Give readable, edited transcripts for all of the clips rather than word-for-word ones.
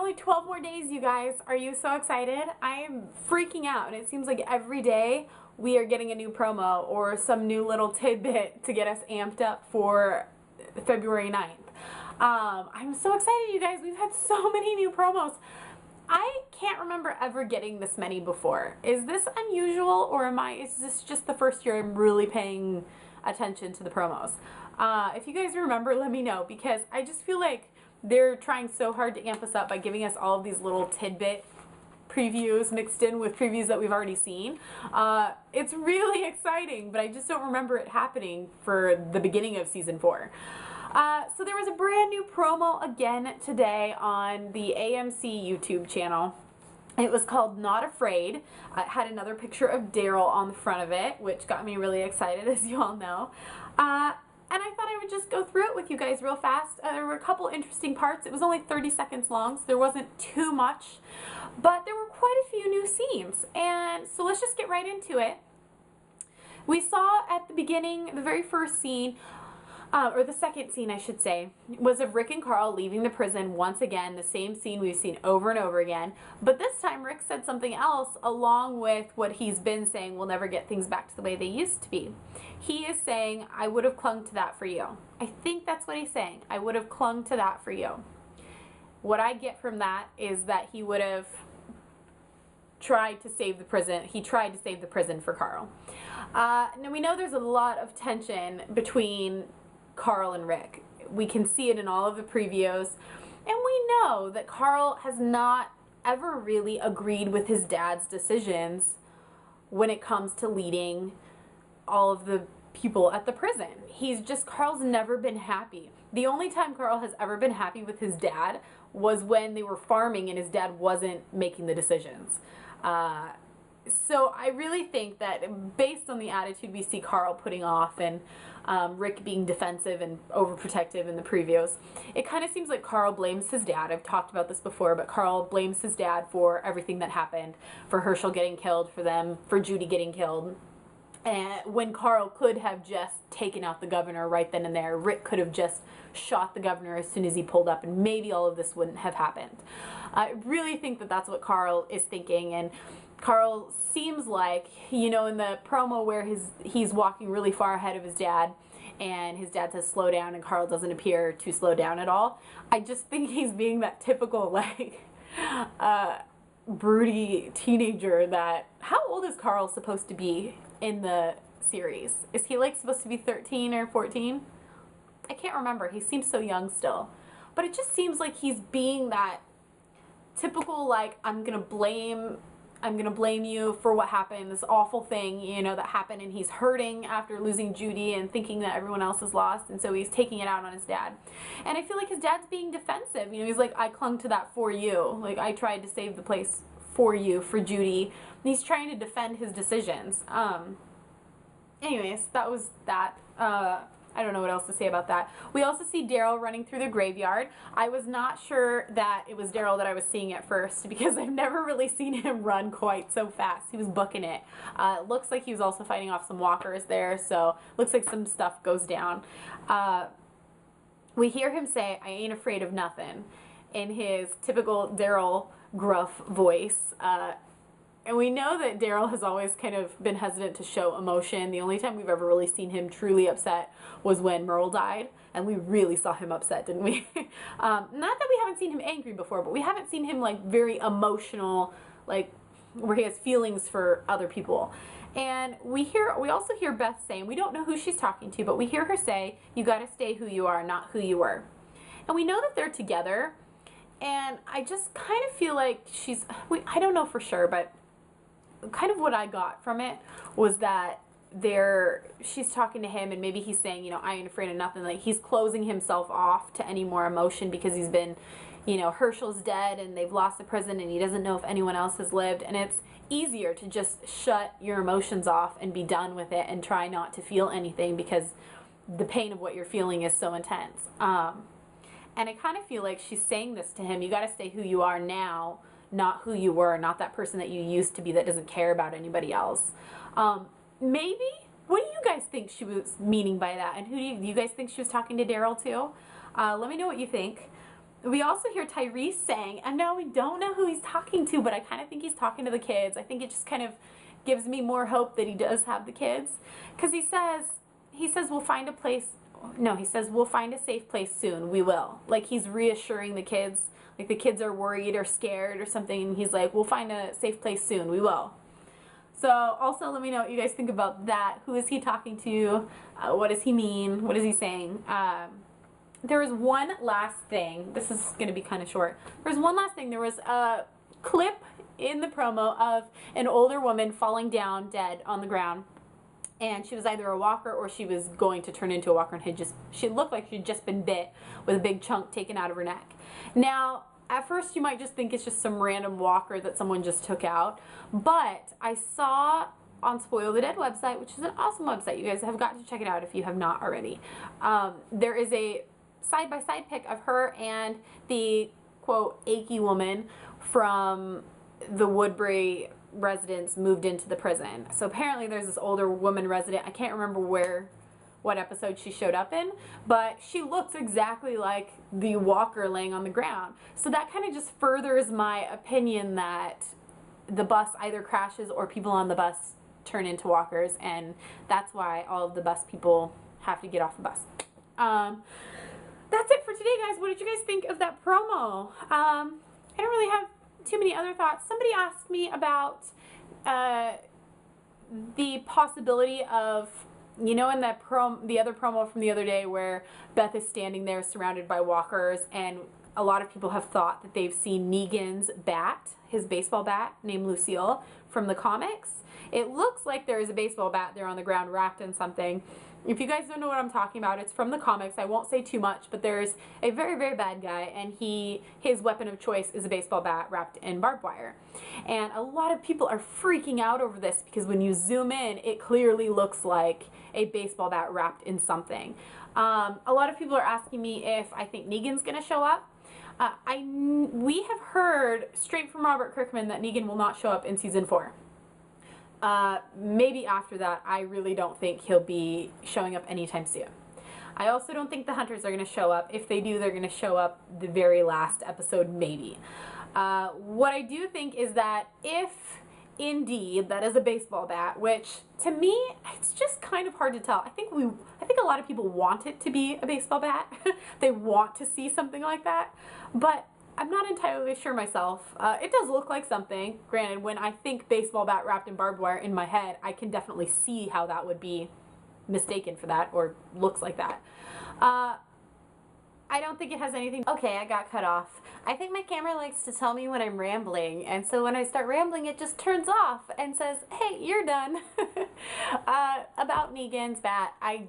only 12 more days, you guys. Are you so excited? I am freaking out, and it seems like every day we are getting a new promo or some new little tidbit to get us amped up for February 9th. I'm so excited, you guys. We've had so many new promos. I can't remember ever getting this many before. Is this unusual, or is this just the first year I'm really paying attention to the promos? If you guys remember, let me know, because I just feel like they're trying so hard to amp us up by giving us all of these little tidbit previews mixed in with previews that we've already seen. It's really exciting, but I just don't remember it happening for the beginning of season 4. So there was a brand new promo again today on the AMC YouTube channel. It was called Not Afraid. It had another picture of Daryl on the front of it, which got me really excited, as you all know. And I thought I would just go through it with you guys real fast. There were a couple interesting parts. It was only 30 seconds long, so there wasn't too much. But there were quite a few new scenes. And so let's just get right into it. We saw at the beginning, the very first scene, or the second scene, I should say, was of Rick and Carl leaving the prison once again, the same scene we've seen over and over again. But this time, Rick said something else along with what he's been saying, we'll never get things back to the way they used to be. He is saying, I would have clung to that for you. I think that's what he's saying. I would have clung to that for you. What I get from that is that he would have tried to save the prison. He tried to save the prison for Carl. Now we know there's a lot of tension between Carl and Rick. We can see it in all of the previews, and we know that Carl has not ever really agreed with his dad's decisions when it comes to leading all of the people at the prison. Carl's never been happy. The only time Carl has ever been happy with his dad was when they were farming and his dad wasn't making the decisions. So I really think that based on the attitude we see Carl putting off and Rick being defensive and overprotective in the previews, it kind of seems like Carl blames his dad. I've talked about this before, but Carl blames his dad for everything that happened, for Herschel getting killed, for Judy getting killed. And when Carl could have just taken out the governor right then and there, Rick could have just shot the governor as soon as he pulled up, and maybe all of this wouldn't have happened. I really think that that's what Carl is thinking, and Carl seems like, you know, in the promo where he's walking really far ahead of his dad, and his dad says slow down, and Carl doesn't appear to slow down at all. I just think he's being that typical, like, broody teenager that... How old is Carl supposed to be in the series? Is he, like, supposed to be 13 or 14? I can't remember. He seems so young still. But it just seems like he's being that typical, like, I'm gonna blame you for what happened, this awful thing, you know, that happened, and he's hurting after losing Judy and thinking that everyone else is lost, and so he's taking it out on his dad. And I feel like his dad's being defensive. You know, he's like, I clung to that for you. Like, I tried to save the place for you, for Judy. And he's trying to defend his decisions. Anyways, that was that. I don't know what else to say about that. We also see Daryl running through the graveyard. I was not sure that it was Daryl that I was seeing at first, because I've never really seen him run quite so fast. He was booking it. It looks like he was also fighting off some walkers there, so looks like some stuff goes down. We hear him say, I ain't afraid of nothing, in his typical Daryl gruff voice. And we know that Daryl has always kind of been hesitant to show emotion. The only time we've ever really seen him truly upset was when Merle died, and we really saw him upset, didn't we? Not that we haven't seen him angry before, but we haven't seen him, like, very emotional, like, where he has feelings for other people. And we also hear Beth saying, we don't know who she's talking to, but we hear her say, you gotta stay who you are, not who you were. And we know that they're together, and I just kind of feel like I don't know for sure, but kind of what I got from it was that she's talking to him, and maybe he's saying, you know, I ain't afraid of nothing. Like, he's closing himself off to any more emotion because he's been, you know, Herschel's dead and they've lost the prison and he doesn't know if anyone else has lived, and it's easier to just shut your emotions off and be done with it and try not to feel anything because the pain of what you're feeling is so intense. And I kind of feel like she's saying this to him, you got to stay who you are now, not who you were, not that person that you used to be that doesn't care about anybody else. Maybe? What do you guys think she was meaning by that? And who do you guys think she was talking to Daryl too? Let me know what you think. We also hear Tyrese saying, and no, we don't know who he's talking to, but I kind of think he's talking to the kids. I think it just kind of gives me more hope that he does have the kids. Because he says we'll find a place, no, he says we'll find a safe place soon, we will. Like he's reassuring the kids, like the kids are worried or scared or something, and he's like, we'll find a safe place soon, we will. So also let me know what you guys think about that. Who is he talking to? What does he mean? What is he saying? There was one last thing. This is going to be kind of short. There's one last thing. There was a clip in the promo of an older woman falling down dead on the ground. And she was either a walker or she was going to turn into a walker, and she looked like she'd just been bit with a big chunk taken out of her neck. Now, at first you might just think it's just some random walker that someone just took out, but I saw on Spoil the Dead website, which is an awesome website. You guys have got to check it out if you have not already. There is a side-by-side pic of her and the, quote, achy woman from the Woodbury residence moved into the prison. So apparently there's this older woman resident. I can't remember what episode she showed up in, but she looks exactly like the walker laying on the ground. So that kind of just furthers my opinion that the bus either crashes or people on the bus turn into walkers, and that's why all of the bus people have to get off the bus. That's it for today, guys. What did you guys think of that promo? I don't really have too many other thoughts. Somebody asked me about the possibility of, you know, in that the other promo from the other day where Beth is standing there surrounded by walkers, and a lot of people have thought that they've seen Negan's bat, his baseball bat named Lucille, from the comics. It looks like there is a baseball bat there on the ground wrapped in something. If you guys don't know what I'm talking about, it's from the comics. I won't say too much, but there's a very, very bad guy, and his weapon of choice is a baseball bat wrapped in barbed wire. And a lot of people are freaking out over this because when you zoom in, it clearly looks like a baseball bat wrapped in something. A lot of people are asking me if I think Negan's going to show up. We have heard straight from Robert Kirkman that Negan will not show up in season 4. Maybe after that. I really don't think he'll be showing up anytime soon. I also don't think the hunters are going to show up. If they do, they're going to show up the very last episode, maybe. What I do think is that if indeed that is a baseball bat, which to me, it's just kind of hard to tell. I think a lot of people want it to be a baseball bat. They want to see something like that, but I'm not entirely sure myself. It does look like something. Granted, when I think baseball bat wrapped in barbed wire in my head, I can definitely see how that would be mistaken for that, or looks like that. I don't think it has anything. Okay, I got cut off. I think my camera likes to tell me when I'm rambling, and so when I start rambling, it just turns off and says, hey, you're done. About Negan's bat, I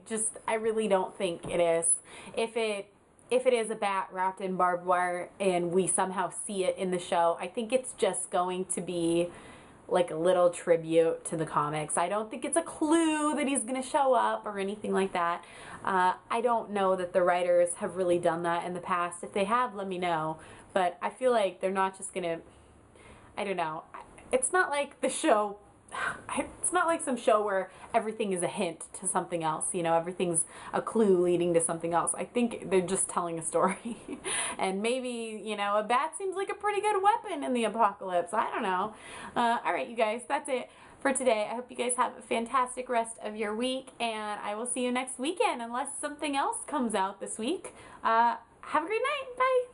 really don't think it is. If it is a bat wrapped in barbed wire and we somehow see it in the show, I think it's just going to be like a little tribute to the comics. I don't think it's a clue that he's going to show up or anything like that. I don't know that the writers have really done that in the past. If they have, let me know. But I feel like they're not just going to, I don't know. It's not like the show, it's not like some show where everything is a hint to something else, you know, everything's a clue leading to something else. I think they're just telling a story. And maybe, you know, a bat seems like a pretty good weapon in the apocalypse. I don't know. Alright, you guys, that's it for today. I hope you guys have a fantastic rest of your week, and I will see you next weekend unless something else comes out this week. Have a great night. Bye.